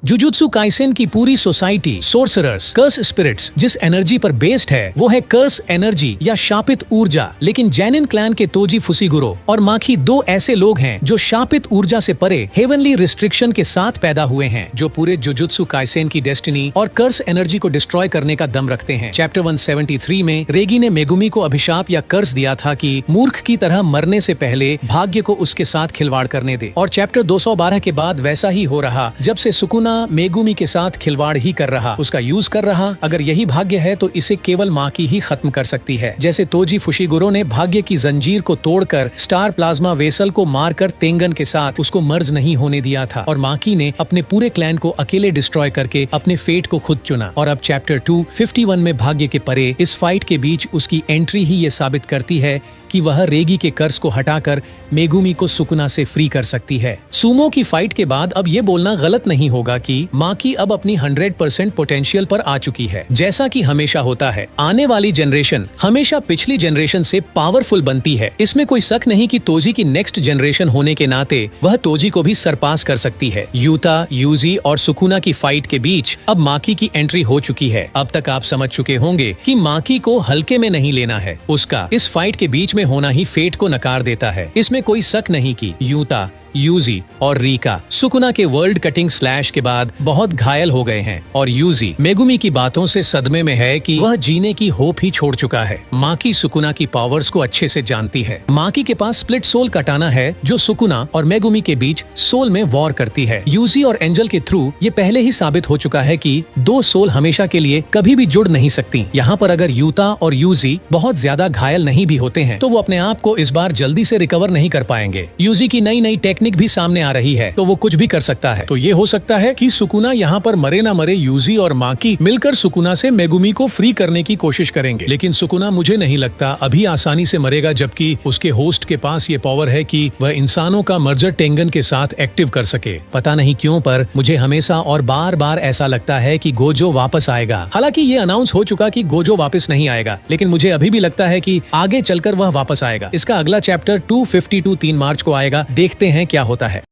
Jujutsu Kaisen की पूरी society sorcerer's कर्स spirits जिस एनर्जी पर बेस्ड है वो है कर्स एनर्जी या शापित ऊर्जा। लेकिन जैनिन क्लैन के तोजी फुसीगुरो और माखी दो ऐसे लोग हैं जो शापित ऊर्जा से परे हेवनली रिस्ट्रिक्शन के साथ पैदा हुए हैं, जो पूरे जुजुत्सु काइसेन की डेस्टिनी और कर्स एनर्जी को डिस्ट्रॉय करने का दम रखते हैं। चैप्टर 173 में रेगी ने मेगुमी को अभिशाप या कर्स दिया था कि मूर्ख की तरह मरने से पहले भाग्य को उसके साथ खिलवाड़ करने दे, और चैप्टर 212 के बाद वैसा ही हो रहा जब से सुकुना मेगुमी के साथ खिलवाड़ ही कर रहा, उसका यूज कर रहा। अगर यही भाग्य है तो इसे केवल माकी ही खत्म कर सकती है। जैसे तोजी फुशीगुरो ने भाग्य की जंजीर को तोड़कर स्टार प्लाज्मा वेसल को मारकर तेंगन के साथ उसको मर्ज नहीं होने दिया था, और माकी ने अपने पूरे क्लैन को अकेले डिस्ट्रॉय करके अपने फेट को खुद चुना। और अब चैप्टर 251 में भाग्य के परे इस फाइट के बीच उसकी एंट्री ही ये साबित करती है कि वह रेगी के कर्ज को हटाकर मेगुमी को सुकुना से फ्री कर सकती है। सुमो की फाइट के बाद अब ये बोलना गलत नहीं होगा कि माकी अब अपनी 100% पोटेंशियल पर आ चुकी है। जैसा कि हमेशा होता है, आने वाली जनरेशन हमेशा पिछली जनरेशन से पावरफुल बनती है। इसमें कोई शक नहीं कि तोजी की नेक्स्ट जनरेशन होने के नाते वह तोजी को भी सरपास कर सकती है। यूता, यूजी और सुकुना की फाइट के बीच अब माकी की एंट्री हो चुकी है। अब तक आप समझ चुके होंगे कि माकी को हल्के में नहीं लेना है। उसका इस फाइट के बीच में होना ही फेट को नकार देता है। इसमें कोई शक नहीं कि यूता, यूजी और रीका सुकुना के वर्ल्ड कटिंग स्लैश के बाद बहुत घायल हो गए हैं, और यूजी मेगुमी की बातों से सदमे में है कि वह जीने की होप ही छोड़ चुका है। माकी सुकुना की पावर्स को अच्छे से जानती है। माकी के पास स्प्लिट सोल कटाना है जो सुकुना और मेगुमी के बीच सोल में वॉर करती है। यूजी और एंजल के थ्रू ये पहले ही साबित हो चुका है कि दो सोल हमेशा के लिए कभी भी जुड़ नहीं सकती। यहाँ पर अगर यूता और यूजी बहुत ज्यादा घायल नहीं भी होते हैं तो वो अपने आप को इस बार जल्दी से रिकवर नहीं कर पाएंगे। यूजी की नई नई टेक्निक भी सामने आ रही है तो वो कुछ भी कर सकता है। तो ये हो सकता है कि सुकुना यहाँ पर मरे ना मरे यूजी और माकी मिलकर सुकुना से मेगुमी को फ्री करने की कोशिश करेंगे। लेकिन सुकुना मुझे नहीं लगता अभी आसानी से मरेगा, जबकि उसके होस्ट के पास ये पावर है कि वह इंसानों का मर्जर टेंगन के साथ एक्टिव कर सके। पता नहीं क्यों पर मुझे हमेशा और बार बार ऐसा लगता है कि गोजो वापस आएगा। हालांकि ये अनाउंस हो चुका कि गोजो वापस नहीं आएगा, लेकिन मुझे अभी भी लगता है कि आगे चलकर वह वापस आएगा। इसका अगला चैप्टर 252 3 मार्च को आएगा। देखते हैं क्या होता है।